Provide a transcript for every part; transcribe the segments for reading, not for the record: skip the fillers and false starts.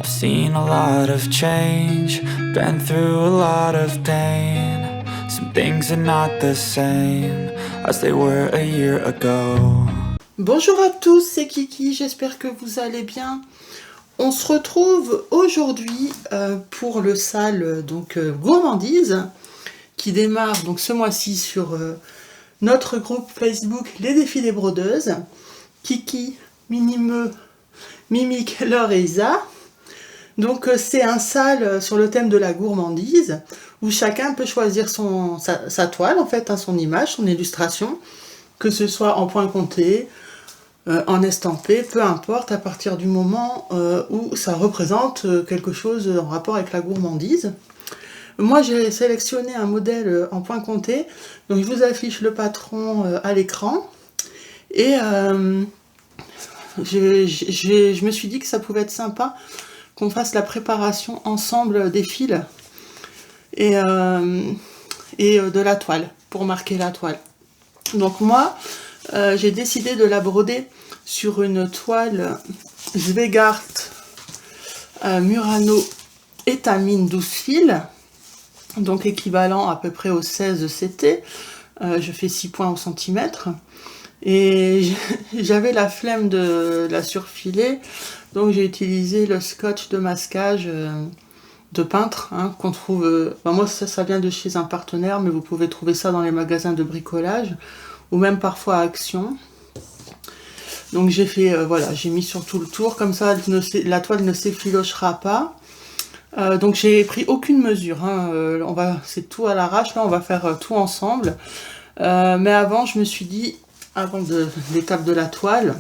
I've seen a lot of change, been through a lot of pain. Some things are not the same as they were a year ago. Bonjour à tous, c'est Kiki, j'espère que vous allez bien. On se retrouve aujourd'hui pour le sale gourmandise qui démarre donc ce mois-ci sur notre groupe Facebook Les Défis des Brodeuses. Kiki, Minimeux, Mimique, Laure et Isa. Donc c'est un sale sur le thème de la gourmandise où chacun peut choisir sa toile, en fait, son image, son illustration, que ce soit en point compté, en estampé, peu importe, à partir du moment où ça représente quelque chose en rapport avec la gourmandise. Moi j'ai sélectionné un modèle en point compté, donc je vous affiche le patron à l'écran, et je me suis dit que ça pouvait être sympa qu'on fasse la préparation ensemble des fils et de la toile, pour marquer la toile. Donc moi, j'ai décidé de la broder sur une toile Zweigart Murano étamine 12 fils, donc équivalent à peu près au 16 CT. Je fais 6 points au centimètre. Et j'avais la flemme de la surfiler, donc j'ai utilisé le scotch de masquage de peintre, qu'on trouve... moi ça vient de chez un partenaire, mais vous pouvez trouver ça dans les magasins de bricolage, ou même parfois à Action. Donc j'ai fait, j'ai mis sur tout le tour, comme ça la toile ne s'effilochera pas. Donc j'ai pris aucune mesure, c'est tout à l'arrache, là on va faire tout ensemble. Mais avant je me suis dit, avant l'étape de la toile,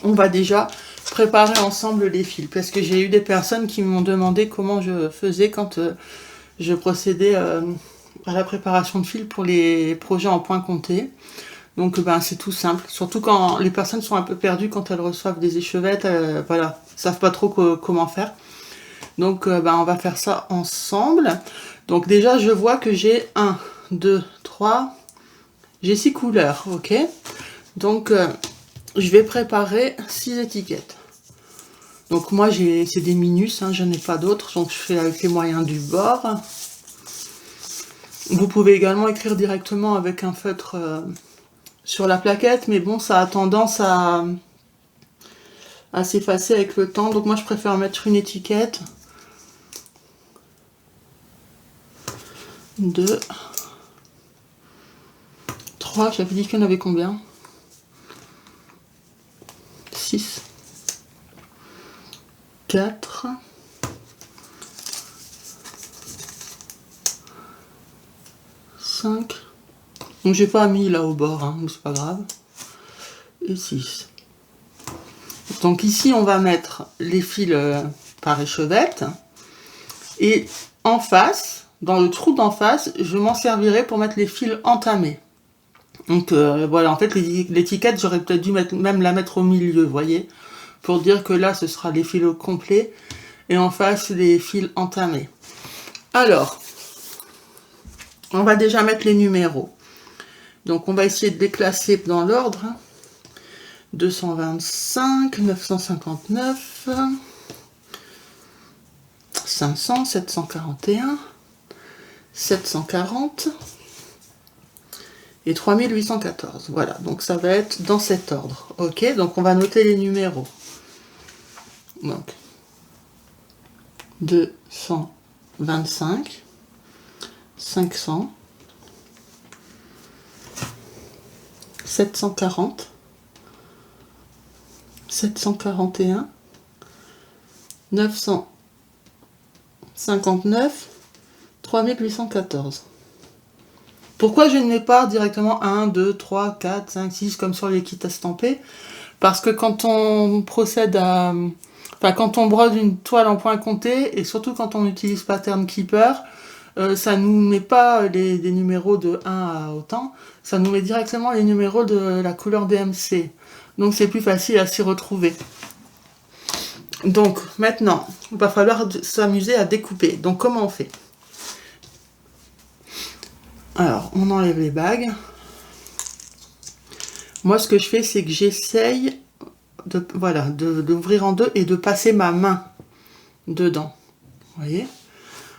on va déjà préparer ensemble les fils, parce que j'ai eu des personnes qui m'ont demandé comment je faisais quand je procédais à la préparation de fils pour les projets en point compté. Donc c'est tout simple, surtout quand les personnes sont un peu perdues quand elles reçoivent des échevettes, savent pas trop comment faire. Donc on va faire ça ensemble. Donc déjà je vois que j'ai 1, 2, 3, j'ai 6 couleurs, ok. Donc je vais préparer 6 étiquettes. Donc moi c'est des minus, je n'ai pas d'autres, donc je fais avec les moyens du bord. Vous pouvez également écrire directement avec un feutre sur la plaquette, mais bon, ça a tendance à s'effacer avec le temps, donc moi je préfère mettre une étiquette. 2, 3, j'avais dit qu'il y en avait combien? 6, 4, 5, donc j'ai pas mis là au bord, mais c'est pas grave, et 6. Donc ici on va mettre les fils par échevette, et en face, dans le trou d'en face, je m'en servirai pour mettre les fils entamés. Donc voilà, en fait l'étiquette j'aurais peut-être dû même la mettre au milieu, vous voyez, pour dire que là ce sera les fils complets et en face les fils entamés. Alors, on va déjà mettre les numéros. Donc on va essayer de les classer dans l'ordre. 225, 959, 500, 741, 740 et 3814. Voilà, donc ça va être dans cet ordre. Ok, donc on va noter les numéros. Donc 225, 500, 740, 741, 959, 3814. Pourquoi je ne mets pas directement 1, 2, 3, 4, 5, 6 comme sur les kits estampés? Parce que quand on procède à... quand on brode une toile en point compté, et surtout quand on utilise Pattern Keeper, ça nous met pas des numéros de 1 à autant, ça nous met directement les numéros de la couleur DMC. Donc c'est plus facile à s'y retrouver. Donc maintenant, il va falloir s'amuser à découper. Donc comment on fait? Alors, on enlève les bagues. Moi, ce que je fais, c'est que j'essaye d'ouvrir en deux et de passer ma main dedans. Vous voyez?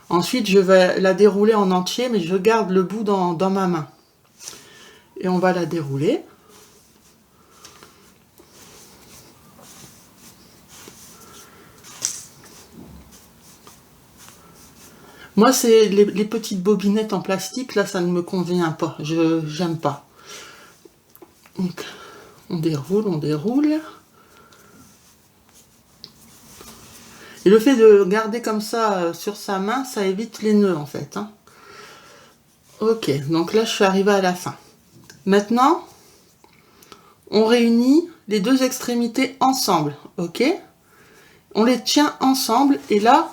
Ensuite, je vais la dérouler en entier, mais je garde le bout dans ma main. Et on va la dérouler. Moi, c'est les petites bobinettes en plastique, là, ça ne me convient pas. J'aime pas. Donc, on déroule, on déroule. Et le fait de garder comme ça sur sa main, ça évite les nœuds, en fait. Hein. Ok, donc là, je suis arrivée à la fin. Maintenant, on réunit les deux extrémités ensemble, ok? On les tient ensemble, et là,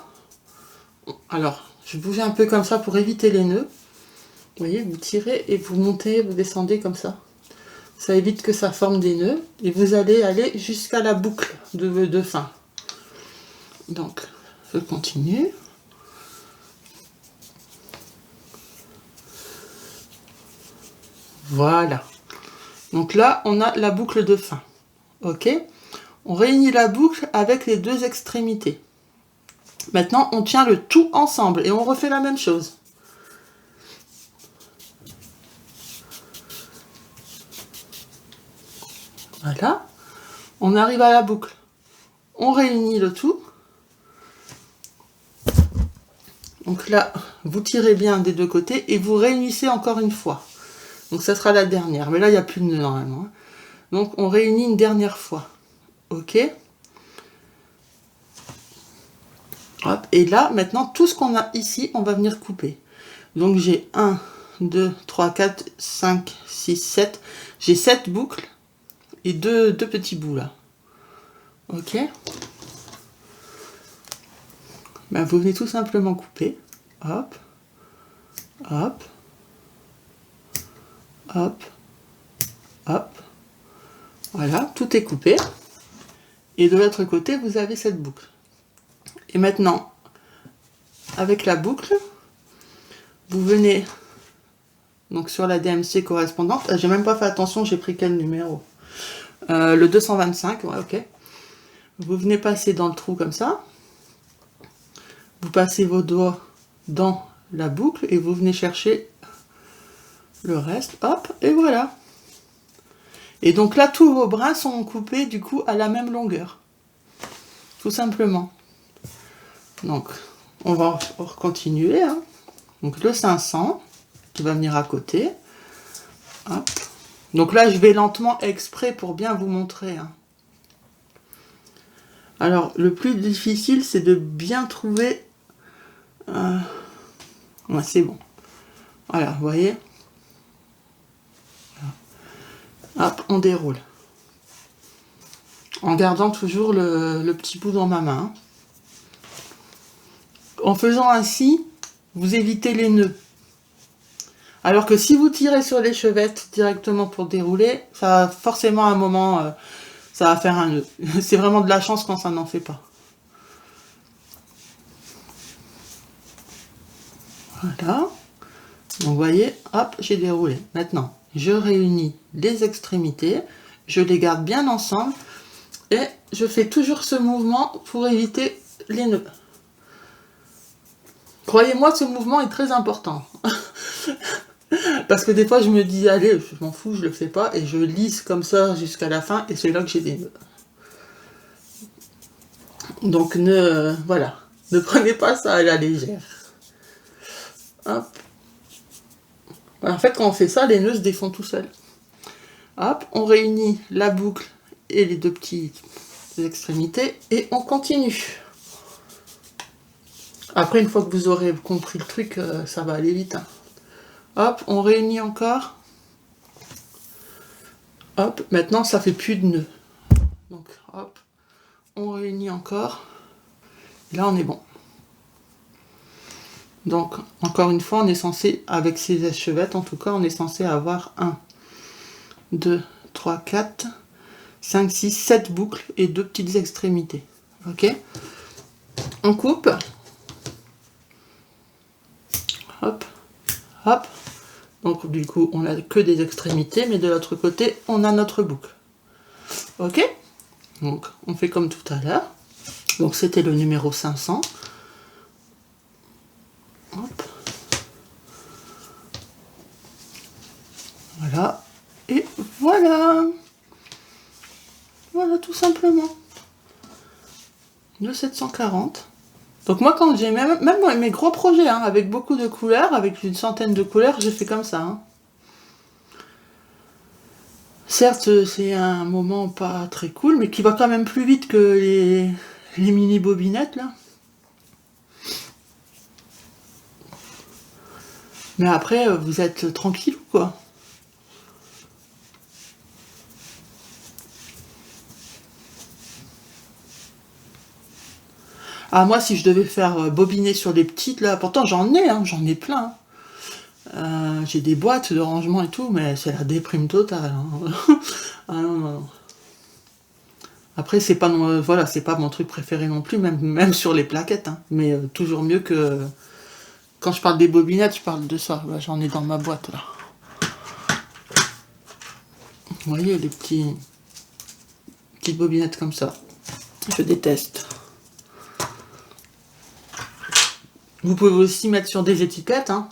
alors, je bouge un peu comme ça pour éviter les nœuds. Vous voyez, vous tirez et vous montez, vous descendez comme ça. Ça évite que ça forme des nœuds. Et vous allez aller jusqu'à la boucle de fin. Donc, je continue. Voilà. Donc là, on a la boucle de fin. Ok? On réunit la boucle avec les deux extrémités. Maintenant, on tient le tout ensemble et on refait la même chose. Voilà. On arrive à la boucle. On réunit le tout. Donc là, vous tirez bien des deux côtés et vous réunissez encore une fois. Donc ça sera la dernière. Mais là, il n'y a plus de nœud normalement. Donc on réunit une dernière fois. Ok? Hop. Et là, maintenant, tout ce qu'on a ici, on va venir couper. Donc j'ai 1, 2, 3, 4, 5, 6, 7. J'ai 7 boucles et deux petits bouts là. Ok? Ben, vous venez tout simplement couper. Hop. Hop. Hop. Hop. Voilà, tout est coupé. Et de l'autre côté, vous avez cette boucle. Et maintenant, avec la boucle, vous venez donc sur la DMC correspondante. J'ai même pas fait attention, j'ai pris quel numéro? Le 225, ouais, ok. Vous venez passer dans le trou comme ça. Vous passez vos doigts dans la boucle et vous venez chercher le reste. Hop, et voilà. Et donc là, tous vos brins sont coupés du coup à la même longueur. Tout simplement. Donc, on va continuer. Hein. Donc le 500 qui va venir à côté. Hop. Donc là, je vais lentement exprès pour bien vous montrer. Hein. Alors, le plus difficile, c'est de bien trouver... Ouais, c'est bon. Voilà, vous voyez. Hop, on déroule. En gardant toujours le petit bout dans ma main. En faisant ainsi, vous évitez les nœuds. Alors que si vous tirez sur les chevettes directement pour dérouler, ça forcément à un moment, ça va faire un nœud. C'est vraiment de la chance quand ça n'en fait pas. Voilà. Donc vous voyez, hop, j'ai déroulé. Maintenant, je réunis les extrémités, je les garde bien ensemble et je fais toujours ce mouvement pour éviter les nœuds. Croyez-moi, ce mouvement est très important. Parce que des fois, je me dis, allez, je m'en fous, je le fais pas, et je lisse comme ça jusqu'à la fin, et c'est là que j'ai des nœuds. Donc, voilà, ne prenez pas ça à la légère. Hop. En fait, quand on fait ça, les nœuds se défont tout seuls. Hop, on réunit la boucle et les deux petites extrémités, et on continue. Après, une fois que vous aurez compris le truc, ça va aller vite. Hein. Hop, on réunit encore. Hop, maintenant ça fait plus de nœuds. Donc hop, on réunit encore. Et là on est bon. Donc encore une fois, on est censé, avec ces échevettes en tout cas, on est censé avoir 1, 2, 3, 4, 5, 6, 7 boucles et 2 petites extrémités. Ok? On coupe. Hop, hop. Donc du coup, on n'a que des extrémités, mais de l'autre côté, on a notre boucle. Ok? Donc, on fait comme tout à l'heure. Donc c'était le numéro 500. Hop. Voilà. Et voilà. Voilà, tout simplement. Le 740. Donc moi, quand j'ai même mes gros projets, hein, avec beaucoup de couleurs, avec une centaine de couleurs, j'ai fait comme ça. Hein. Certes, c'est un moment pas très cool, mais qui va quand même plus vite que les mini bobinettes, là. Mais après, vous êtes tranquille, quoi. Ah, moi, si je devais faire bobiner sur les petites, là, pourtant j'en ai, hein, j'en ai plein. J'ai des boîtes de rangement et tout, mais c'est la déprime totale. Hein. Ah non, non, non. Après, c'est pas, voilà, c'est pas mon truc préféré non plus, même sur les plaquettes. Hein. Mais toujours mieux que... Quand je parle des bobinettes, je parle de ça. Là, j'en ai dans ma boîte, là. Vous voyez, les petites bobinettes comme ça. Je déteste. Vous pouvez aussi mettre sur des étiquettes. Hein.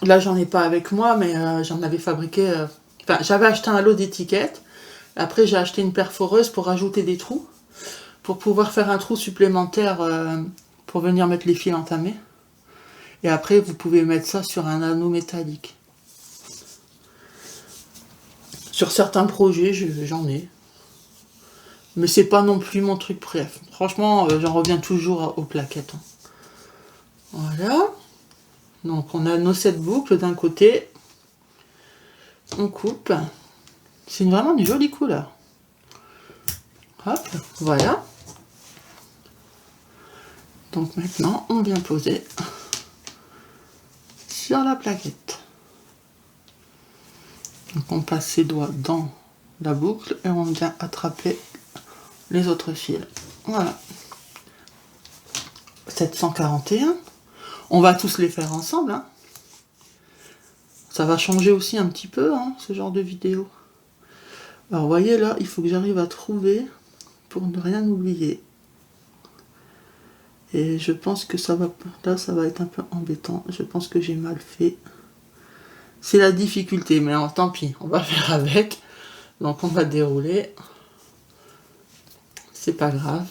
Là, j'en ai pas avec moi, mais j'en avais fabriqué... Enfin, j'avais acheté un lot d'étiquettes. Après, j'ai acheté une perforeuse pour rajouter des trous. Pour pouvoir faire un trou supplémentaire pour venir mettre les fils entamés. Et après, vous pouvez mettre ça sur un anneau métallique. Sur certains projets, j'en ai. Mais c'est pas non plus mon truc préf. Franchement, j'en reviens toujours aux plaquettes. Hein. Voilà. Donc, on a nos 7 boucles d'un côté. On coupe. C'est vraiment une jolie couleur. Hop, voilà. Donc maintenant, on vient poser sur la plaquette. Donc on passe ses doigts dans la boucle et on vient attraper les autres fils. Voilà. 741. On va tous les faire ensemble. Hein. Ça va changer aussi un petit peu, hein, ce genre de vidéo. Alors vous voyez là, il faut que j'arrive à trouver pour ne rien oublier. Et je pense que ça va... Là, ça va être un peu embêtant. Je pense que j'ai mal fait. C'est la difficulté, mais tant pis, on va faire avec. Donc on va dérouler. C'est pas grave.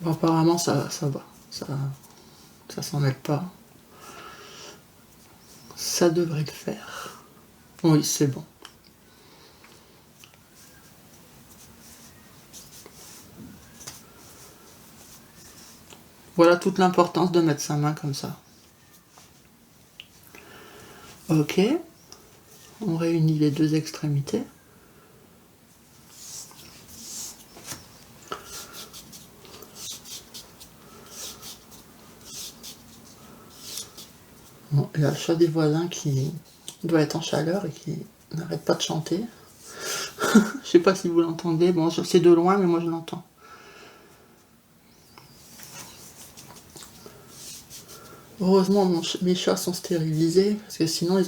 Bon, apparemment, ça va. Ça s'en mêle pas. Ça devrait le faire. Oui, c'est bon. Voilà toute l'importance de mettre sa main comme ça. Ok. On réunit les deux extrémités. Bon, il y a le chat des voisins qui doit être en chaleur et qui n'arrête pas de chanter. Je sais pas si vous l'entendez. Bon, c'est de loin, mais moi je l'entends. Heureusement, mes chats sont stérilisés, parce que sinon,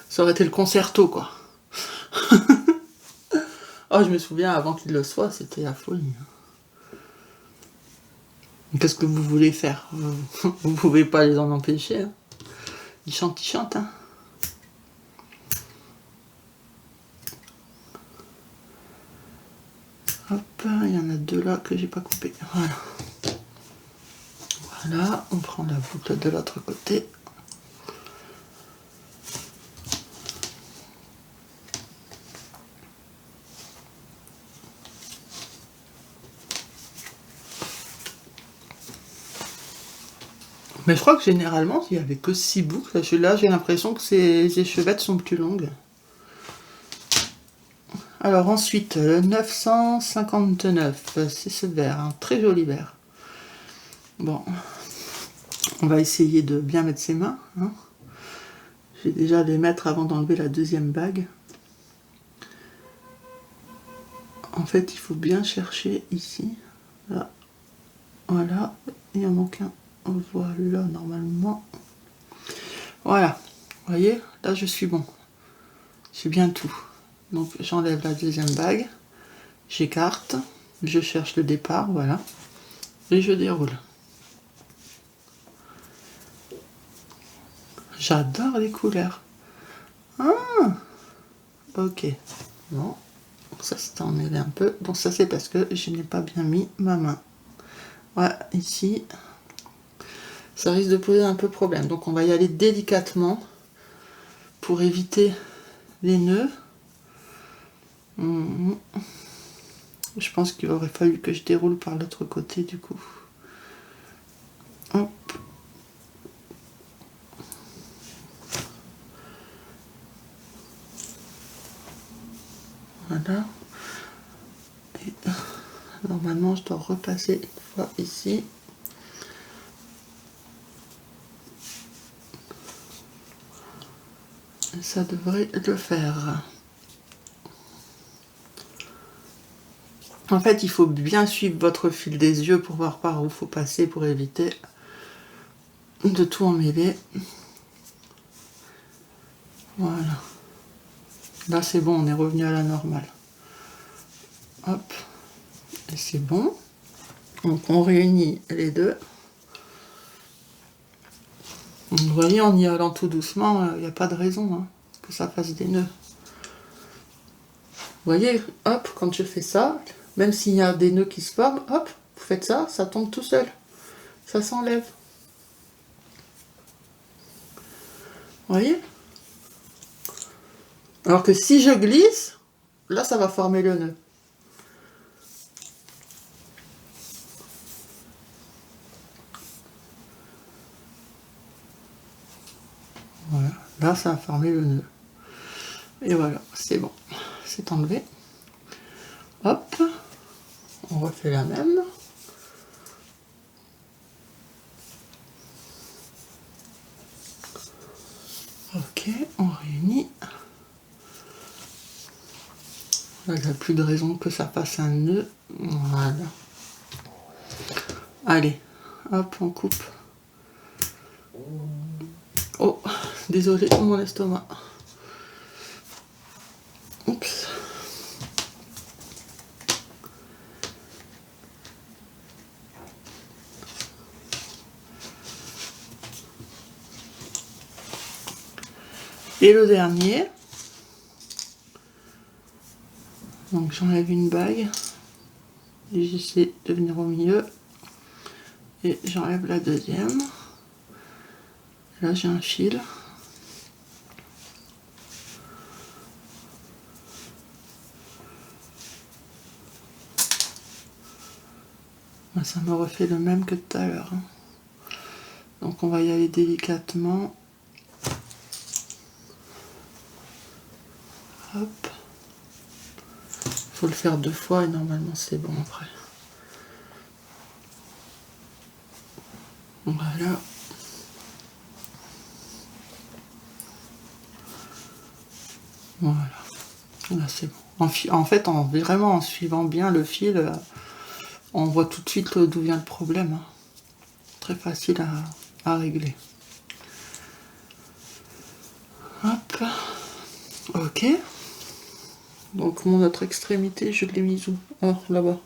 ça aurait été le concerto, quoi. Oh, je me souviens, avant qu'ils le soient, c'était la folie. Qu'est-ce que vous voulez faire? Vous pouvez pas les en empêcher. Hein. Ils chantent, hein. Hop, il y en a deux là que j'ai pas coupé. Voilà. Voilà, on prend la boucle de l'autre côté. Mais je crois que généralement, il n'y avait que 6 boucles. Là, j'ai l'impression que ces échevettes sont plus longues. Alors ensuite, le 959, c'est ce vert, un très joli vert. Bon, on va essayer de bien mettre ses mains. Hein. Je vais déjà les mettre avant d'enlever la deuxième bague. En fait, il faut bien chercher ici. Là. Voilà, il en manque un. Voilà, normalement. Voilà, vous voyez, là je suis bon. J'ai bien tout. Donc j'enlève la deuxième bague, j'écarte, je cherche le départ, voilà, et je déroule. J'adore les couleurs. Ah, ok. Bon, ça s'est emmêlé un peu. Donc ça c'est parce que je n'ai pas bien mis ma main. Ouais, ici, ça risque de poser un peu problème. Donc on va y aller délicatement pour éviter les nœuds. Je pense qu'il aurait fallu que je déroule par l'autre côté du coup. Hop. Voilà. Et normalement, je dois repasser une fois ici. Et ça devrait le faire. En fait, il faut bien suivre votre fil des yeux pour voir par où il faut passer pour éviter de tout emmêler. Voilà. Là, c'est bon, on est revenu à la normale. Hop. Et c'est bon. Donc, on réunit les deux. Vous voyez, en y allant tout doucement, il n'y a pas de raison hein, que ça fasse des nœuds. Vous voyez, hop, quand je fais ça, même s'il y a des nœuds qui se forment, hop, vous faites ça, ça tombe tout seul. Ça s'enlève. Vous voyez? Alors que si je glisse, là, ça va former le nœud. Voilà, là, ça a formé le nœud. Et voilà, c'est bon. C'est enlevé. Hop, on refait la même. Ok, on réunit. Là, il n'y a plus de raison que ça fasse un nœud. Voilà. Allez, hop, on coupe. Oh, désolé, mon estomac. Oups. Et le dernier. Donc j'enlève une bague. Et j'essaie de venir au milieu. Et j'enlève la deuxième. Là j'ai un fil. Ça me refait le même que tout à l'heure. Donc on va y aller délicatement. Hop. Faut le faire 2 fois et normalement c'est bon après. Voilà. Voilà. Là c'est bon. En fait, vraiment en suivant bien le fil, on voit tout de suite d'où vient le problème. Hein. Très facile à régler. Hop. Ok. Donc mon autre extrémité, je l'ai mise où? Oh, là-bas.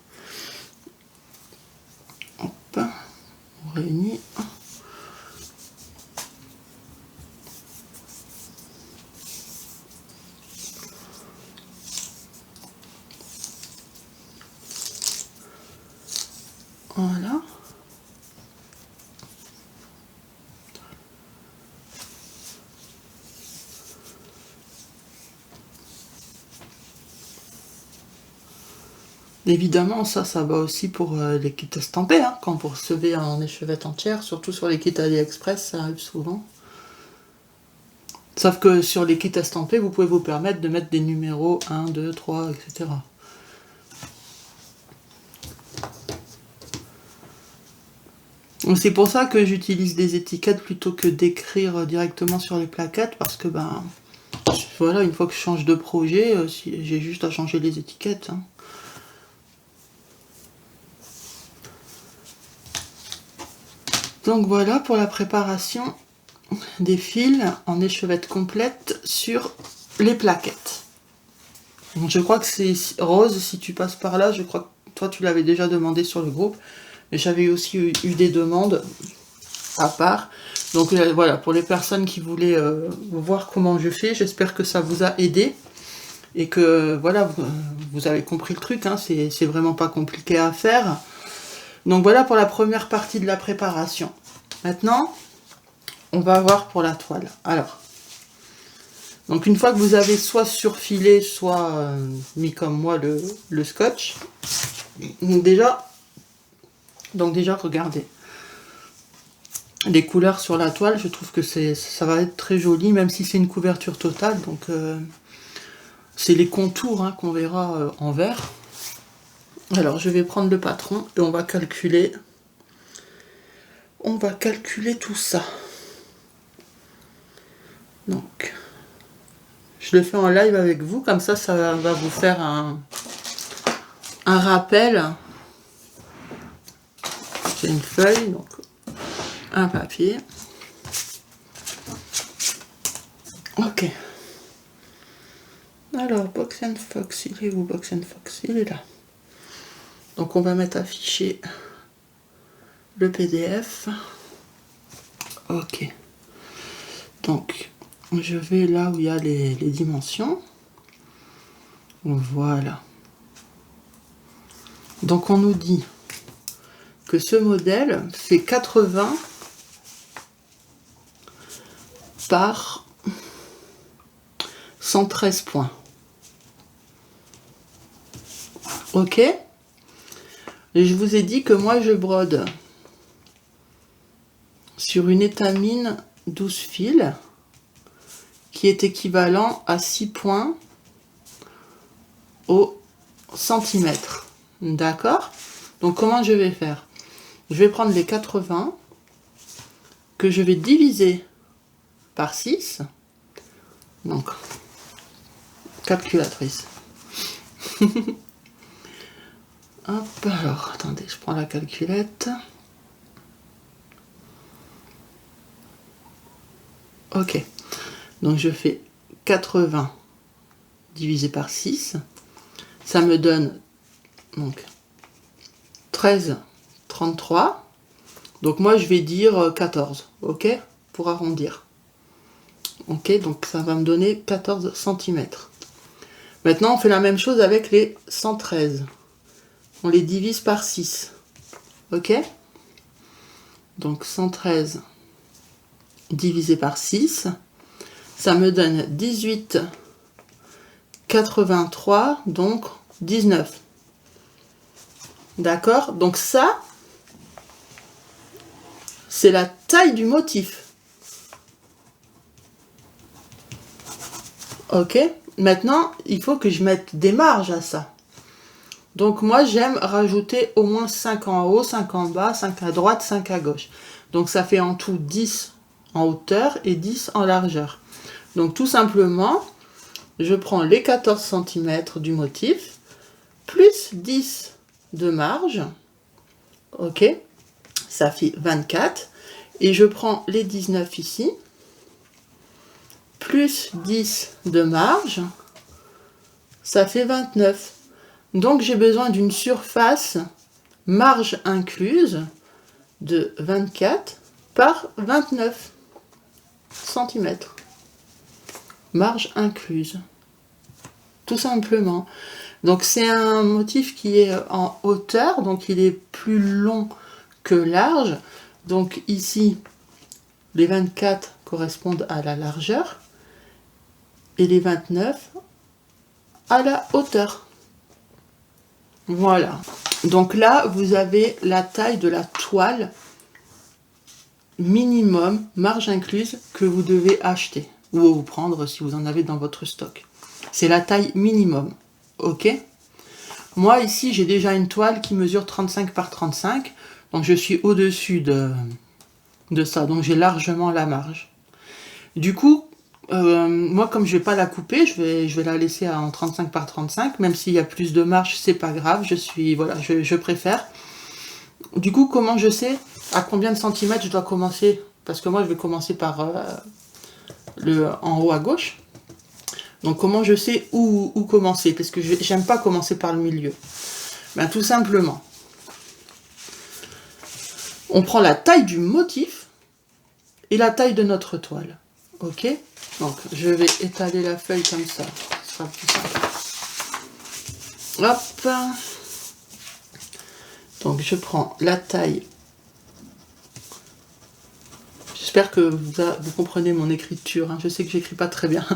Hop. On réunit. Voilà. Évidemment, ça va aussi pour les kits estampés, hein, quand vous recevez en échevette entière, surtout sur les kits AliExpress, ça arrive souvent. Sauf que sur les kits estampés, vous pouvez vous permettre de mettre des numéros 1, 2, 3, etc. C'est pour ça que j'utilise des étiquettes plutôt que d'écrire directement sur les plaquettes, parce que voilà, une fois que je change de projet, j'ai juste à changer les étiquettes. Hein. Donc voilà pour la préparation des fils en échevette complète sur les plaquettes. Je crois que c'est Rose, si tu passes par là, je crois que toi tu l'avais déjà demandé sur le groupe. Et j'avais aussi eu des demandes à part. Donc voilà, pour les personnes qui voulaient voir comment je fais, j'espère que ça vous a aidé. Et que voilà, vous avez compris le truc, hein, c'est vraiment pas compliqué à faire. Donc voilà pour la première partie de la préparation. Maintenant, on va voir pour la toile. Alors, donc une fois que vous avez soit surfilé, soit mis comme moi le scotch, donc déjà regardez. Les couleurs sur la toile, je trouve que ça va être très joli, même si c'est une couverture totale. Donc c'est les contours hein, qu'on verra en vert. Alors je vais prendre le patron et on va calculer tout ça. Donc je le fais en live avec vous, comme ça va vous faire un rappel. J'ai une feuille, donc un papier. Ok. Alors, Box & Fox, il est où Box & Fox? Il est là. Donc on va mettre afficher le PDF. Ok. Donc, je vais là où il y a les dimensions. Voilà. Donc on nous dit que ce modèle fait 80 par 113 points. Ok. Et je vous ai dit que moi je brode sur une étamine 12 fils qui est équivalent à 6 points au centimètre. D'accord? Donc comment je vais faire? Je vais prendre les 80 que je vais diviser par 6. Donc, calculatrice. Hop, alors, attendez, je prends la calculette. Ok. Donc, je fais 80 divisé par 6. Ça me donne, donc, 13,33. Donc, moi, je vais dire 14, ok? Pour arrondir. Ok, donc ça va me donner 14 cm. Maintenant, on fait la même chose avec les 113. On les divise par 6. Ok? Donc 113 divisé par 6, ça me donne 18,83, donc 19. D'accord? Donc ça, c'est la taille du motif. Ok, maintenant, il faut que je mette des marges à ça. Donc moi, j'aime rajouter au moins 5 en haut, 5 en bas, 5 à droite, 5 à gauche. Donc ça fait en tout 10 en hauteur et 10 en largeur. Donc tout simplement, je prends les 14 cm du motif, plus 10 de marge. Ok, ça fait 24. Et je prends les 19 ici, plus 10 de marge, ça fait 29. Donc j'ai besoin d'une surface, marge incluse, de 24 par 29 cm. Marge incluse. Tout simplement. Donc c'est un motif qui est en hauteur, donc il est plus long que large. Donc ici, les 24 correspondent à la largeur et les 29 à la hauteur. Voilà. Donc là, vous avez la taille de la toile minimum, marge incluse, que vous devez acheter ou vous prendre si vous en avez dans votre stock. C'est la taille minimum. Ok? Moi, ici, j'ai déjà une toile qui mesure 35 par 35. Donc, je suis au-dessus de ça. Donc, j'ai largement la marge. Du coup, moi, comme je vais pas la couper, je vais la laisser en 35 par 35. Même s'il y a plus de marge, c'est pas grave. Je préfère. Du coup, comment je sais à combien de centimètres je dois commencer? Parce que moi, je vais commencer par en haut à gauche. Donc comment je sais où commencer? Parce que j'aime pas commencer par le milieu. Ben, tout simplement, on prend la taille du motif et la taille de notre toile. Ok? Donc je vais étaler la feuille comme ça. Ce sera plus simple. Hop. Donc je prends la taille. J'espère que vous comprenez mon écriture. Hein. Je sais que j'écris pas très bien.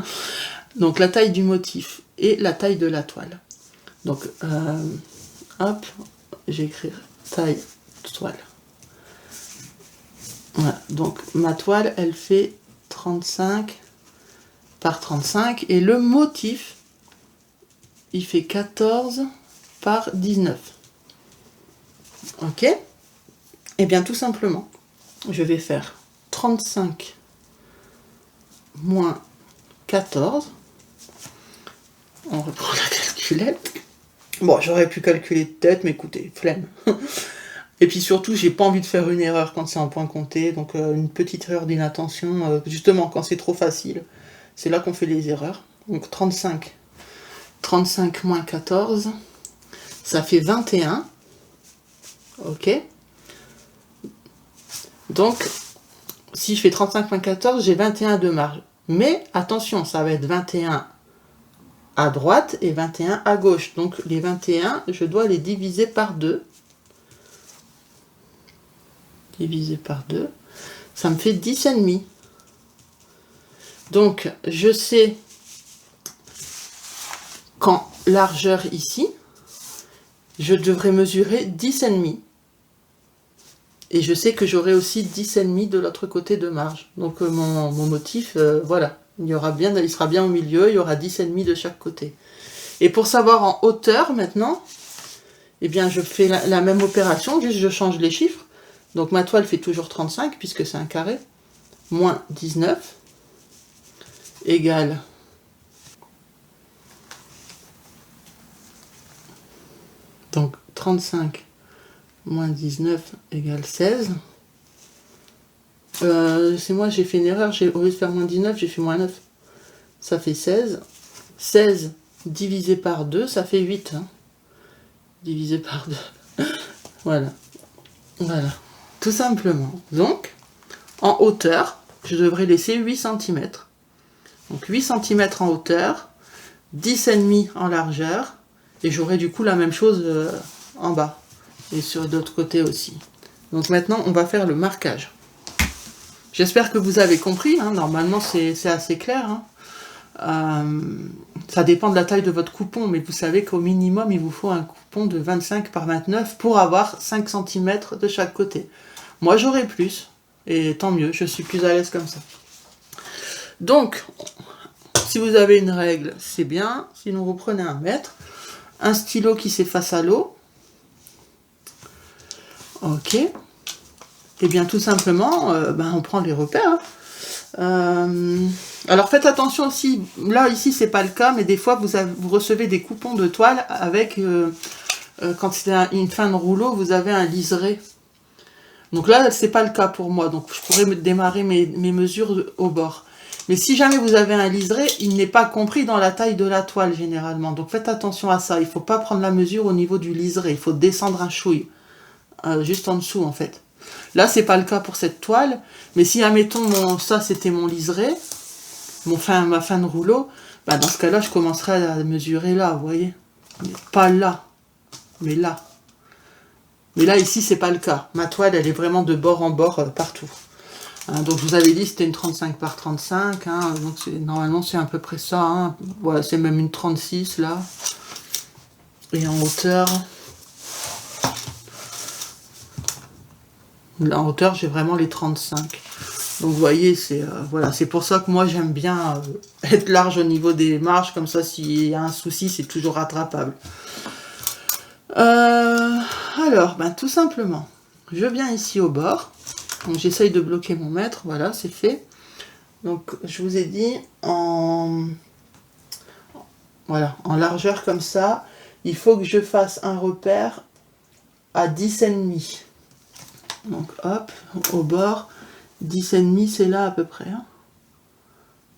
Donc la taille du motif et la taille de la toile. Donc hop, j'écris taille toile. Voilà. Donc ma toile, elle fait 35 par 35 et le motif, il fait 14 par 19. Ok? Et bien tout simplement, je vais faire 35 moins 14. On reprend la calculette. Bon, j'aurais pu calculer de tête, mais écoutez, flemme. Et puis surtout, j'ai pas envie de faire une erreur quand c'est en point compté. Donc une petite erreur d'inattention, justement quand c'est trop facile, c'est là qu'on fait les erreurs. Donc 35 moins 14, ça fait 21. Ok. Donc, si je fais 35 moins 14, j'ai 21 de marge. Mais attention, ça va être 21 à droite et 21 à gauche. Donc les 21, je dois les diviser par 2. Divisé par 2, ça me fait 10,5. Donc je sais qu'en largeur ici, je devrais mesurer 10,5. Et je sais que j'aurai aussi 10,5 de l'autre côté de marge. Donc mon motif, voilà, il sera bien au milieu, il y aura 10,5 de chaque côté. Et pour savoir en hauteur maintenant, eh bien je fais la même opération, juste je change les chiffres. Donc ma toile fait toujours 35 puisque c'est un carré, moins 19 égale donc 35 moins 19 égale 16. C'est moi, j'ai fait une erreur, au lieu de faire moins 19, j'ai fait moins 9. Ça fait 16. 16 divisé par 2, ça fait 8. Hein. Divisé par 2. Voilà. Voilà. Tout simplement. Donc, en hauteur, je devrais laisser 8 cm. Donc 8 cm en hauteur, 10,5 en largeur, et j'aurai du coup la même chose en bas. Et sur l'autre côté aussi. Donc maintenant, on va faire le marquage. J'espère que vous avez compris. Hein. Normalement, c'est assez clair. Hein. Ça dépend de la taille de votre coupon, mais vous savez qu'au minimum, il vous faut un coupon de 25 par 29 pour avoir 5 cm de chaque côté. Moi, j'aurai plus, et tant mieux, je suis plus à l'aise comme ça. Donc, si vous avez une règle, c'est bien. Sinon, vous prenez un mètre, un stylo qui s'efface à l'eau. Ok. Et bien, tout simplement, on prend les repères. Alors faites attention aussi, là ici c'est pas le cas, mais des fois vous recevez des coupons de toile avec, quand c'est une fin de rouleau, vous avez un liseré. Donc là c'est pas le cas pour moi, donc je pourrais démarrer mes mesures au bord. Mais si jamais vous avez un liseré, il n'est pas compris dans la taille de la toile généralement. Donc faites attention à ça, il faut pas prendre la mesure au niveau du liseré, il faut descendre un chouille, juste en dessous en fait. Là, c'est pas le cas pour cette toile, mais si, admettons, ça c'était mon liseré, ma fin de rouleau, dans ce cas-là, je commencerai à mesurer là, vous voyez. Mais pas là, mais là. Mais là, ici, c'est pas le cas. Ma toile, elle est vraiment de bord en bord partout. Hein, donc, je vous avais dit, c'était une 35 par 35, hein, donc normalement, c'est à peu près ça. Hein. Voilà, c'est même une 36, là. Et en hauteur... En hauteur, j'ai vraiment les 35. Donc, vous voyez, c'est voilà, c'est pour ça que moi, j'aime bien être large au niveau des marges. Comme ça, s'il y a un souci, c'est toujours rattrapable. Alors, tout simplement, je viens ici au bord. Donc, j'essaye de bloquer mon mètre. Voilà, c'est fait. Donc, je vous ai dit, en largeur comme ça, il faut que je fasse un repère à 10,5. Donc hop, au bord, 10,5 c'est là à peu près. Hein.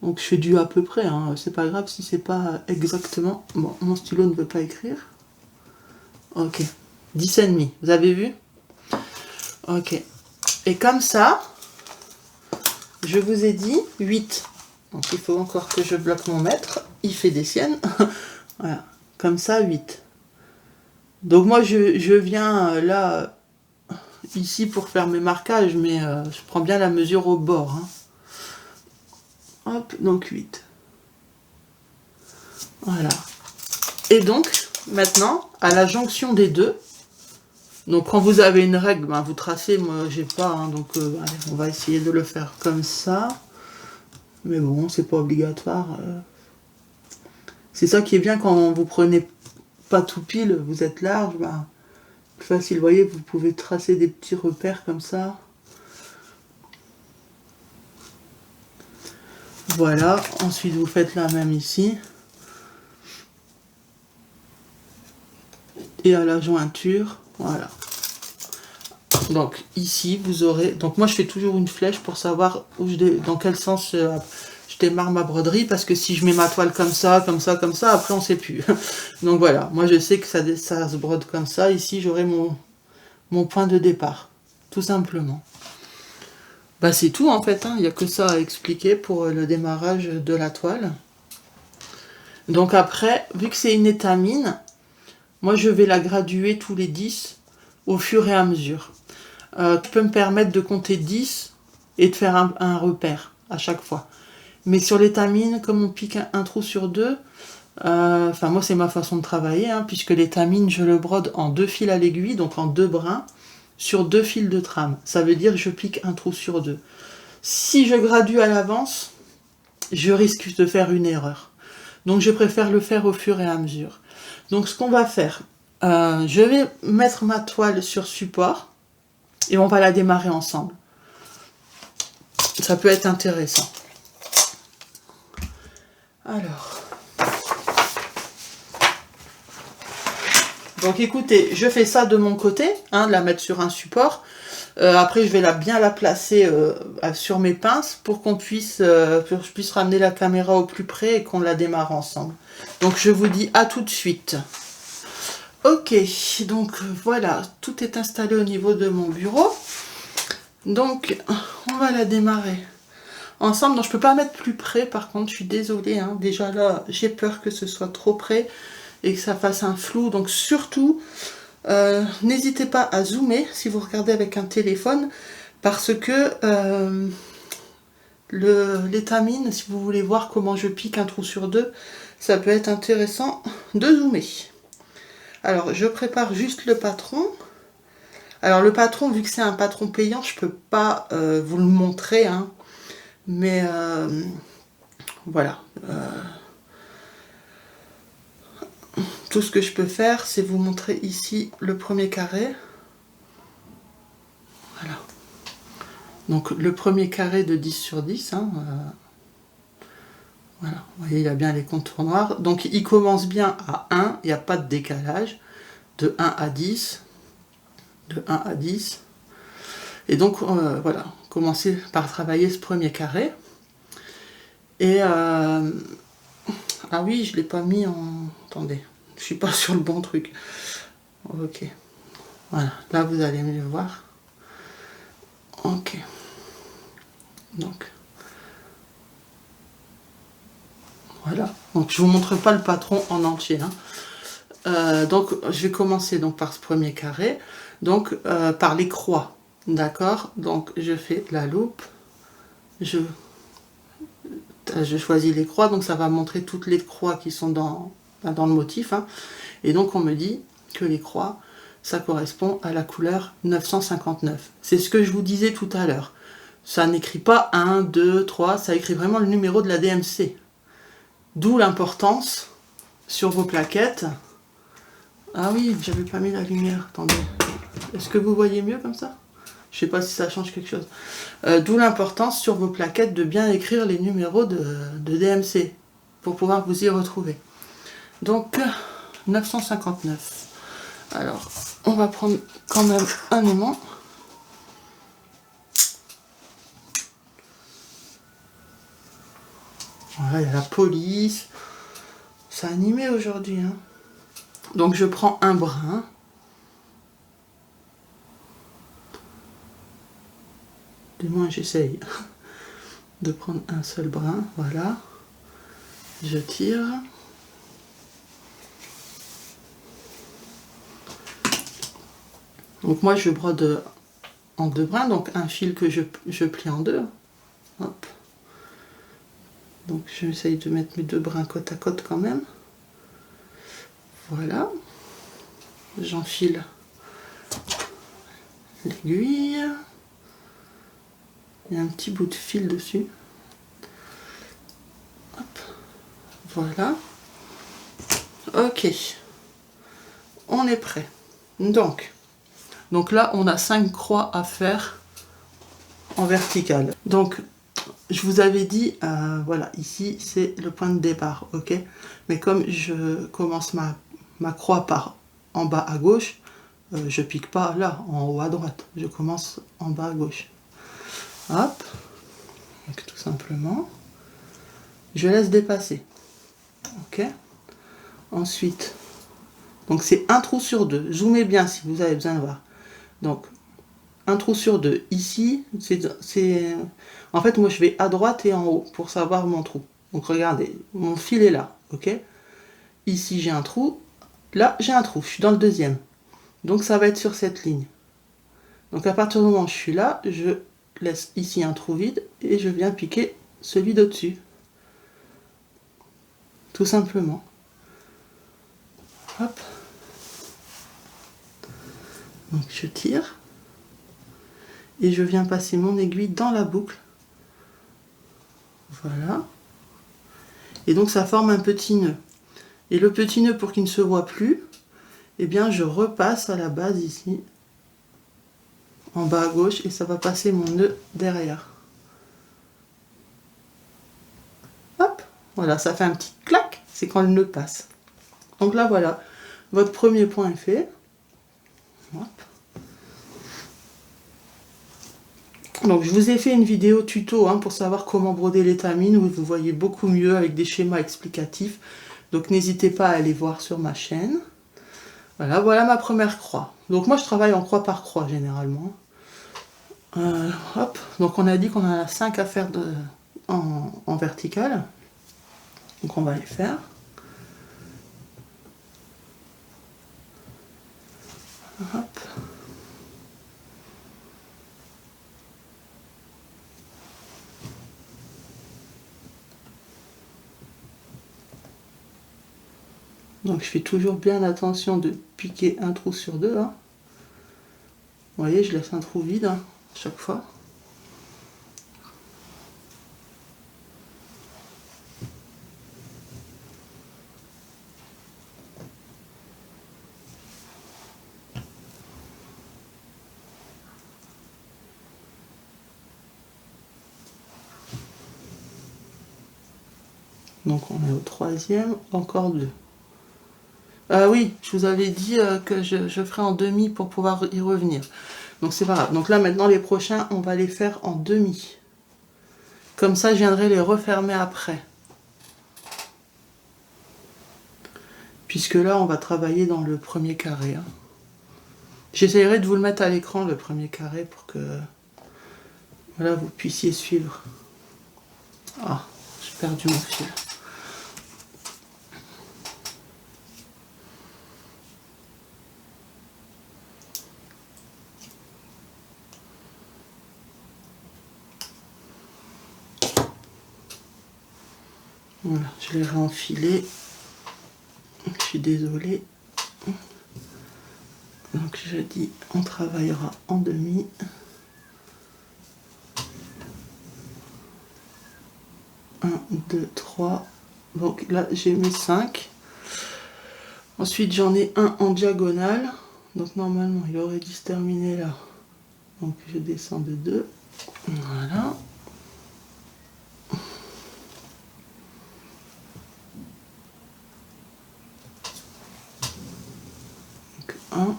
Donc je fais du à peu près, hein. C'est pas grave si c'est pas exactement. Bon, mon stylo ne veut pas écrire. Ok, 10,5, vous avez vu? Ok. Et comme ça, je vous ai dit 8. Donc il faut encore que je bloque mon mètre. Il fait des siennes. Voilà, comme ça 8. Donc moi je viens là, ici pour faire mes marquages, mais je prends bien la mesure au bord. Hein. Hop, donc 8. Voilà. Et donc, maintenant, à la jonction des deux, donc quand vous avez une règle, ben, vous tracez, moi j'ai pas, hein, donc allez, on va essayer de le faire comme ça. Mais bon, c'est pas obligatoire. C'est ça qui est bien quand vous prenez pas tout pile, vous êtes large, ben, plus facile, vous voyez, vous pouvez tracer des petits repères comme ça. Voilà, ensuite vous faites la même ici. Et à la jointure, voilà. Donc ici vous aurez, donc moi je fais toujours une flèche pour savoir dans quel sens je démarre ma broderie, parce que si je mets ma toile comme ça, après on sait plus. Donc voilà, moi je sais que ça se brode comme ça, ici j'aurai mon point de départ, tout simplement. Bah c'est tout en fait, hein. Il n'y a que ça à expliquer pour le démarrage de la toile. Donc après, vu que c'est une étamine, moi je vais la graduer tous les 10 au fur et à mesure. Tu peux me permettre de compter 10 et de faire un repère à chaque fois. Mais sur l'étamine, comme on pique un trou sur deux, enfin moi c'est ma façon de travailler, hein, puisque l'étamine je le brode en 2 fils à l'aiguille, donc en 2 brins, sur 2 fils de trame. Ça veut dire que je pique un trou sur 2. Si je gradue à l'avance, je risque de faire une erreur. Donc je préfère le faire au fur et à mesure. Donc ce qu'on va faire, je vais mettre ma toile sur support et on va la démarrer ensemble. Ça peut être intéressant. Alors. Donc écoutez, je fais ça de mon côté, hein, de la mettre sur un support. Après, je vais bien la placer sur mes pinces pour que je puisse ramener la caméra au plus près et qu'on la démarre ensemble. Donc je vous dis à tout de suite. Ok, donc voilà, tout est installé au niveau de mon bureau. Donc on va la démarrer ensemble. Donc je peux pas mettre plus près, par contre, je suis désolée. Hein. Déjà là, j'ai peur que ce soit trop près et que ça fasse un flou. Donc surtout, n'hésitez pas à zoomer si vous regardez avec un téléphone, parce que l'étamine, si vous voulez voir comment je pique un trou sur deux, ça peut être intéressant de zoomer. Alors je prépare juste le patron. Alors le patron, vu que c'est un patron payant, je peux pas vous le montrer, hein, mais voilà. Tout ce que je peux faire, c'est vous montrer ici le premier carré. Voilà. Donc le premier carré de 10 sur 10. Hein, voilà, vous voyez, il y a bien les contours noirs. Donc il commence bien à 1, il n'y a pas de décalage. De 1 à 10. De 1 à 10. Et donc voilà, commencez par travailler ce premier carré. Et ah oui, je ne l'ai pas mis en... Attendez, je suis pas sur le bon truc. Ok. Voilà, là vous allez mieux voir. Ok. Donc. Voilà. Donc je vous montre pas le patron en entier. Hein. Donc je vais commencer donc par ce premier carré. Donc par les croix. D'accord. Donc je fais la loupe. Je choisis les croix. Donc ça va montrer toutes les croix qui sont dans le motif. Hein. Et donc on me dit que les croix, ça correspond à la couleur 959. C'est ce que je vous disais tout à l'heure. Ça n'écrit pas 1, 2, 3, ça écrit vraiment le numéro de la DMC. D'où l'importance sur vos plaquettes. Ah oui, j'avais pas mis la lumière, attendez. Est-ce que vous voyez mieux comme ça? Je sais pas si ça change quelque chose. D'où l'importance sur vos plaquettes de bien écrire les numéros de DMC pour pouvoir vous y retrouver. Donc 959. Alors, on va prendre quand même un aimant. Voilà, il y a la police. C'est animé aujourd'hui, hein. Donc je prends un brin. Du moins j'essaye de prendre un seul brin, voilà. Je tire. Donc moi je brode en 2 brins, donc un fil que je plie en 2. Hop. Donc j'essaye de mettre mes 2 brins côte à côte quand même. Voilà. J'enfile l'aiguille. Il y a un petit bout de fil dessus. Hop. Voilà. Ok. On est prêt. Donc là, on a 5 croix à faire en verticale. Donc, je vous avais dit, voilà, ici, c'est le point de départ, ok? Mais comme je commence ma croix par en bas à gauche, je pique pas là, en haut à droite. Je commence en bas à gauche. Hop. Donc, tout simplement. Je laisse dépasser. Ok? Ensuite, donc c'est un trou sur 2. Zoomez bien si vous avez besoin de voir. Donc, un trou sur 2. Ici, c'est... En fait, moi, je vais à droite et en haut pour savoir mon trou. Donc, regardez, mon fil est là, ok? Ici, j'ai un trou. Là, j'ai un trou. Je suis dans le deuxième. Donc, ça va être sur cette ligne. Donc, à partir du moment où je suis là, je laisse ici un trou vide et je viens piquer celui d'au-dessus. Tout simplement. Hop. Donc, je tire. Et je viens passer mon aiguille dans la boucle. Voilà. Et donc ça forme un petit nœud. Et le petit nœud, pour qu'il ne se voit plus, eh bien je repasse à la base ici, en bas à gauche, et ça va passer mon nœud derrière. Hop, voilà, ça fait un petit clac, c'est quand le nœud passe. Donc là voilà, votre premier point est fait. Hop. Donc je vous ai fait une vidéo tuto pour savoir comment broder l'étamine, où vous voyez beaucoup mieux avec des schémas explicatifs. Donc n'hésitez pas à aller voir sur ma chaîne. Voilà ma première croix. Donc moi je travaille en croix par croix généralement. Hop, donc on a dit qu'on en a 5 à faire en verticale. Donc on va les faire. Hop. Donc je fais toujours bien attention de piquer un trou sur 2. Hein. Vous voyez, je laisse un trou vide à chaque fois. Donc on est au 3e, encore 2. Oui, je vous avais dit que je ferai en demi pour pouvoir y revenir. Donc c'est pas grave. Donc là maintenant les prochains, on va les faire en demi. Comme ça, je viendrai les refermer après. Puisque là, on va travailler dans le premier carré. Hein. J'essaierai de vous le mettre à l'écran, le premier carré, pour que voilà, vous puissiez suivre. Ah, j'ai perdu mon fil. Voilà, je l'ai réenfilé. Je suis désolée. Donc je dis, on travaillera en demi. Un, 2, 3. Donc là, j'ai mes 5. Ensuite, j'en ai un en diagonale. Donc normalement, il aurait dû se terminer là. Donc je descends de 2. Voilà. Donc un.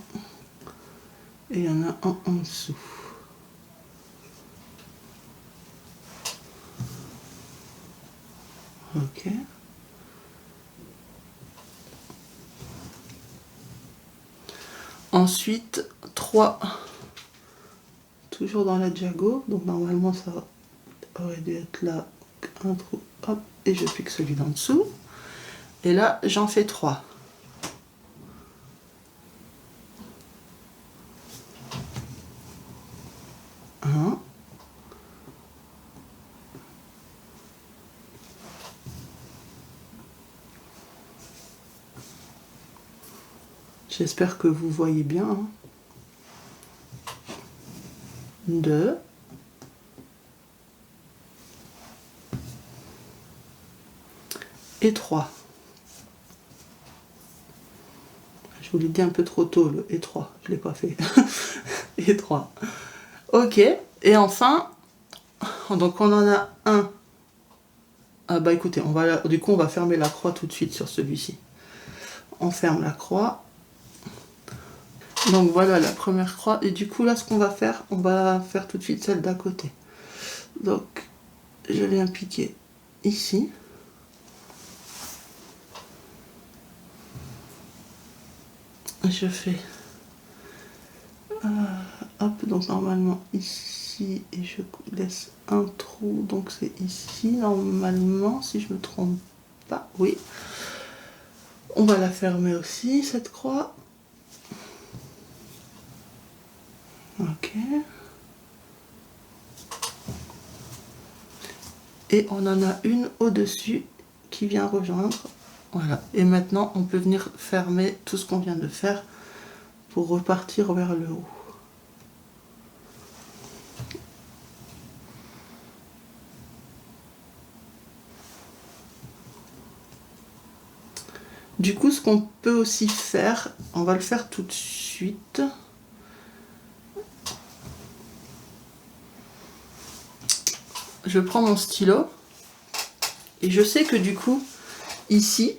Et il y en a un en dessous. Ok. Ensuite, 3, toujours dans la diago, donc normalement ça aurait dû être là, un trou, hop, et je pique celui d'en dessous. Et là, j'en fais 3. Un. J'espère que vous voyez bien. Hein. 2. Et 3. Je vous l'ai dit un peu trop tôt, le et 3. Je ne l'ai pas fait. Et 3. Ok. Et enfin, donc on en a un. Ah bah écoutez, du coup on va fermer la croix tout de suite sur celui-ci. On ferme la croix. Donc voilà la première croix. Et du coup là ce qu'on va faire, on va faire tout de suite celle d'à côté. Donc je viens piquer ici. Je fais hop, donc normalement ici et je laisse un trou, donc c'est ici normalement si je me trompe pas. Oui, on va la fermer aussi cette croix. Ok. Et on en a une au-dessus qui vient rejoindre. Voilà. Et maintenant, on peut venir fermer tout ce qu'on vient de faire pour repartir vers le haut. Du coup, ce qu'on peut aussi faire, on va le faire tout de suite. Je prends mon stylo et je sais que du coup, ici,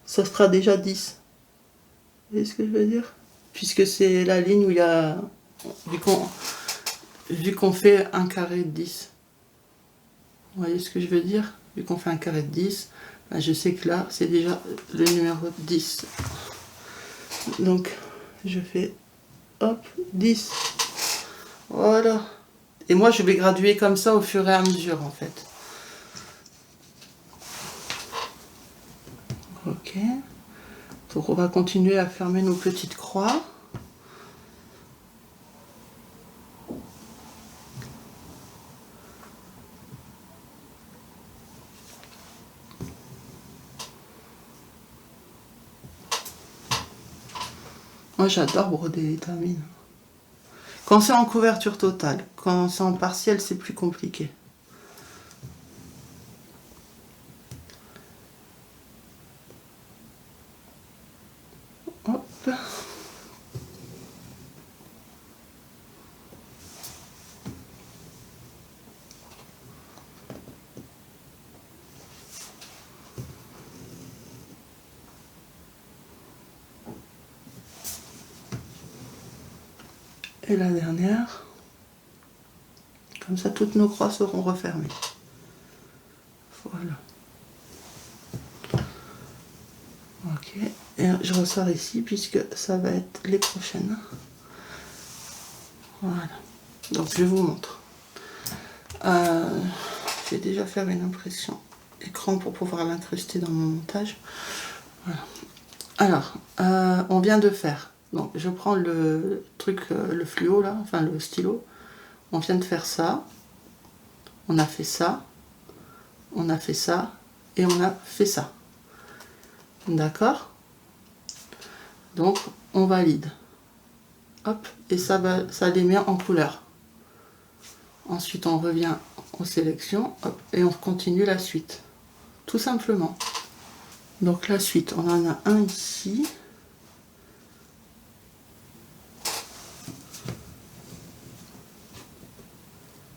ça sera déjà 10. Vous voyez ce que je veux dire? Puisque c'est la ligne où il y a... Vu qu'on fait un carré de 10. Vous voyez ce que je veux dire? Vu qu'on fait un carré de 10, ben je sais que là, c'est déjà le numéro 10. Donc, je fais hop, 10. Voilà. Et moi, je vais graduer comme ça au fur et à mesure, en fait. Ok. Donc, on va continuer à fermer nos petites croix. Moi, j'adore broder les tamines. Quand c'est en couverture totale, quand c'est en partiel, c'est plus compliqué. Hop. Et la dernière. Comme ça, toutes nos croix seront refermées. Voilà. Ok. Et je ressors ici puisque ça va être les prochaines. Voilà. Donc je vous montre. J'ai déjà fait une impression écran pour pouvoir l'incruster dans mon montage. Voilà. Alors, on vient de faire. Donc je prends le truc, le fluo là, enfin le stylo. On vient de faire ça. On a fait ça. On a fait ça. Et on a fait ça. D'accord? Donc on valide. Hop, et ça les met en couleur. Ensuite on revient aux sélections, hop, et on continue la suite. Tout simplement. Donc la suite, on en a un ici.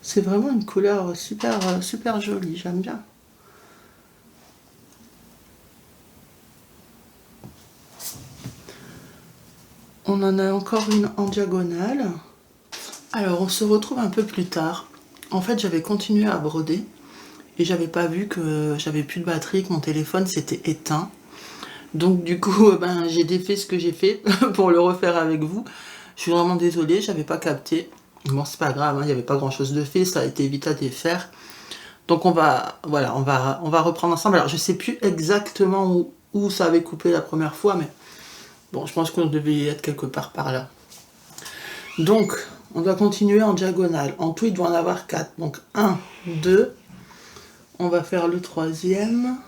C'est vraiment une couleur super jolie, j'aime bien. On en a encore une en diagonale. Alors on se retrouve un peu plus tard. En fait j'avais continué à broder et j'avais pas vu que j'avais plus de batterie, que mon téléphone s'était éteint. Donc du coup, ben, j'ai défait ce que j'ai fait pour le refaire avec vous. Je suis vraiment désolée, j'avais pas capté. Bon, c'est pas grave, il n'y avait pas grand chose de fait, ça a été vite à défaire. Donc voilà, on va reprendre ensemble. Alors je sais plus exactement où ça avait coupé la première fois, mais bon, je pense qu'on devait être quelque part par là. Donc, on doit continuer en diagonale. En tout, il doit en avoir 4. Donc 1, 2. On va faire le troisième.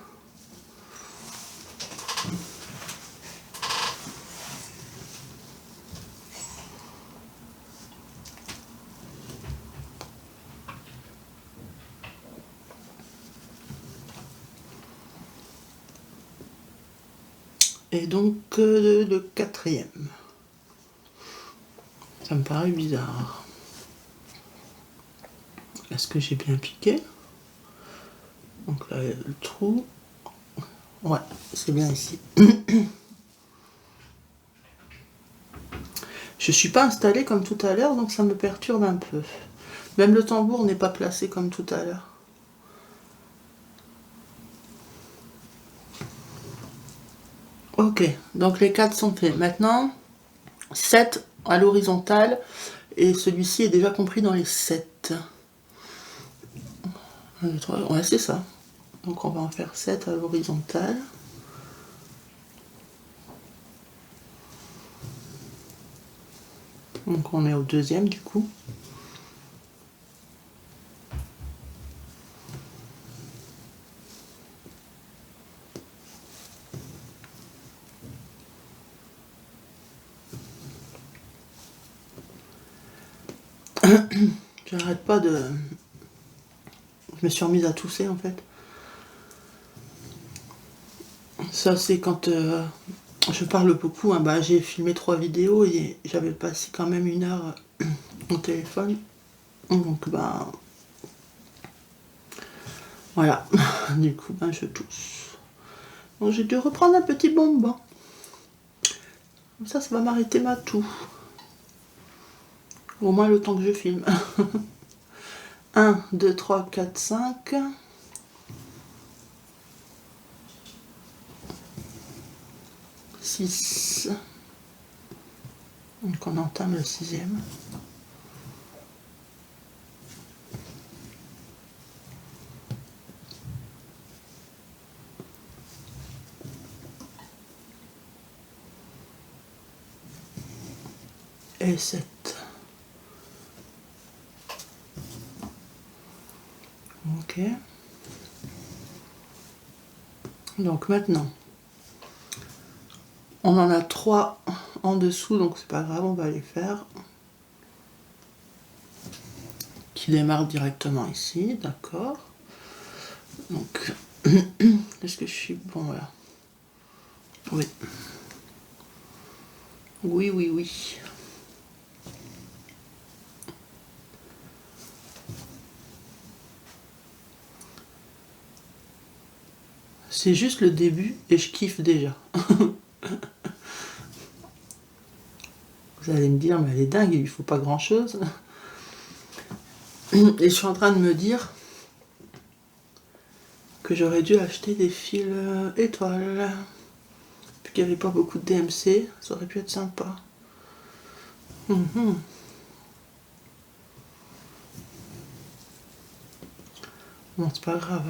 Et donc le quatrième. Ça me paraît bizarre. Est-ce que j'ai bien piqué? Donc là, le trou. Ouais, c'est bien ici. Je suis pas installée comme tout à l'heure, donc ça me perturbe un peu. Même le tambour n'est pas placé comme tout à l'heure. Ok, donc les 4 sont faits. Maintenant, 7 à l'horizontale, et celui-ci est déjà compris dans les 7. 1, 2, 3, ouais, c'est ça. Donc on va en faire 7 à l'horizontale. Donc on est au deuxième du coup. J'arrête pas de... Je me suis remise à tousser en fait. Ça c'est quand je parle beaucoup. Hein, bah, j'ai filmé 3 vidéos et j'avais passé quand même 1 heure au téléphone. Donc bah... Voilà. Du coup bah, je tousse. Donc j'ai dû reprendre un petit bonbon. Comme ça va m'arrêter ma toux. Au moins le temps que je filme. 1, 2, 3, 4, 5. 6. Donc on entame le 6e. Et 7. Ok. Donc maintenant, on en a 3 en dessous, donc c'est pas grave, on va les faire. Qui démarre directement ici, d'accord. Donc, est-ce que je suis bon là? Oui. Oui, oui, oui. C'est juste le début et je kiffe déjà. Vous allez me dire, mais elle est dingue, il lui faut pas grand chose. Et je suis en train de me dire que j'aurais dû acheter des fils étoiles. Puis qu'il n'y avait pas beaucoup de DMC, ça aurait pu être sympa. Bon, c'est pas grave.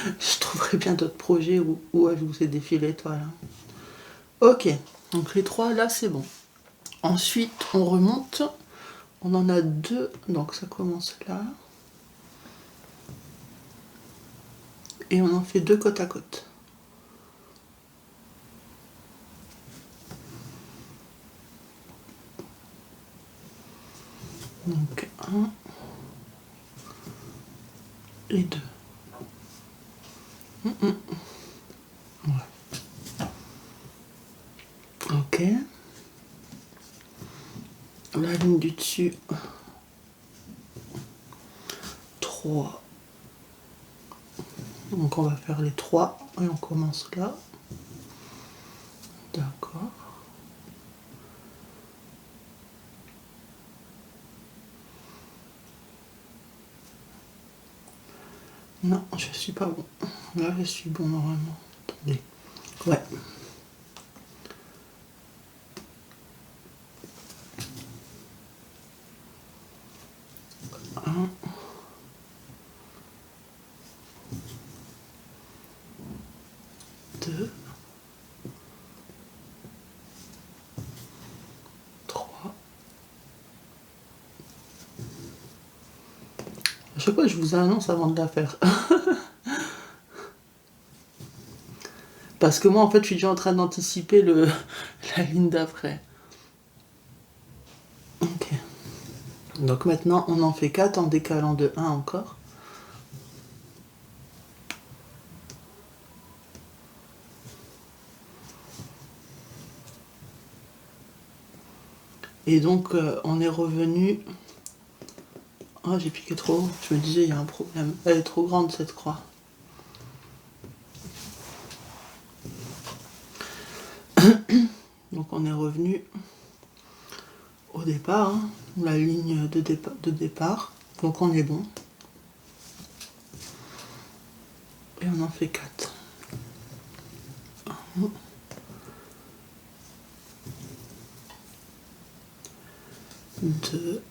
Je trouverai bien d'autres projets où ajouter des fils étoiles. Ok, donc les 3 là c'est bon. Ensuite on remonte. On en a 2, donc ça commence là. Et on en fait 2 côte à côte. Donc 1 et 2. Ouais. Ok. La ligne du dessus. 3. Donc on va faire les 3 et on commence là. D'accord. Non, je suis pas bon. Là, je suis bon normalement. Attendez. Ouais. Un. Deux. Trois. À chaque fois, je vous annonce avant de la faire. Parce que moi, en fait, je suis déjà en train d'anticiper la ligne d'après. Ok. Donc maintenant, on en fait 4 en décalant de 1 encore. Et donc, on est revenu... Oh, j'ai piqué trop haut. Je me disais, il y a un problème. Elle est trop grande, cette croix. Donc, on est revenu au départ, hein, la ligne de départ. Donc, on est bon. Et on en fait 4. 1, 2,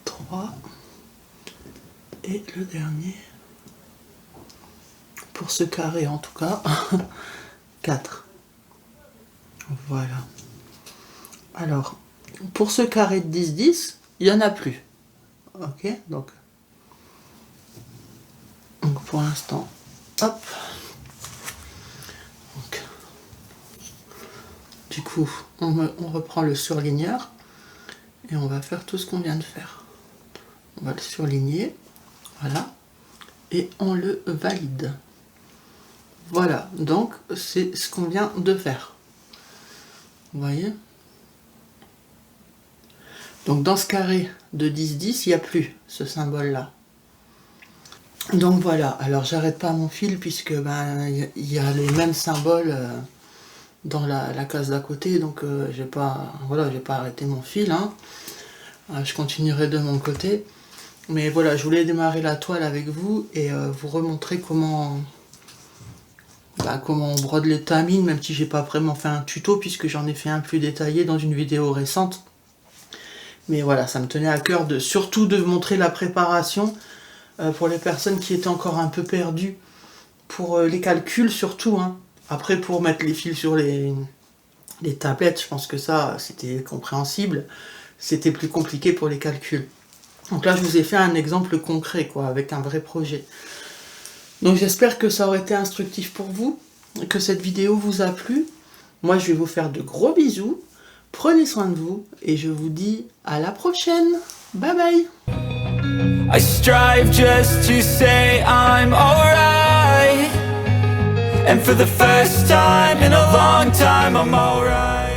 3 et le dernier, pour ce carré en tout cas, 4. Voilà. Alors, pour ce carré de 10-10, il n'y en a plus. Ok, donc pour l'instant, hop. Donc, du coup, on reprend le surligneur et on va faire tout ce qu'on vient de faire. On va le surligner, voilà, et on le valide. Voilà, donc c'est ce qu'on vient de faire. Vous voyez? Donc dans ce carré de 10-10, il n'y a plus ce symbole-là. Donc voilà, alors j'arrête pas mon fil puisque il y a les mêmes symboles dans la case d'à côté, donc j'ai pas arrêté mon fil, hein. Je continuerai de mon côté. Mais voilà, je voulais démarrer la toile avec vous et vous remontrer comment on brode les tamines, même si j'ai pas vraiment fait un tuto puisque j'en ai fait un plus détaillé dans une vidéo récente. Mais voilà, ça me tenait à cœur surtout de montrer la préparation pour les personnes qui étaient encore un peu perdues pour les calculs surtout, hein. Après pour mettre les fils sur les tablettes, je pense que ça c'était compréhensible. C'était plus compliqué pour les calculs. Donc là je vous ai fait un exemple concret quoi, avec un vrai projet. Donc j'espère que ça aurait été instructif pour vous, que cette vidéo vous a plu. Moi je vais vous faire de gros bisous. Prenez soin de vous et je vous dis à la prochaine. Bye bye. I strive just to say I'm alright, and for the first time in a long time I'm alright.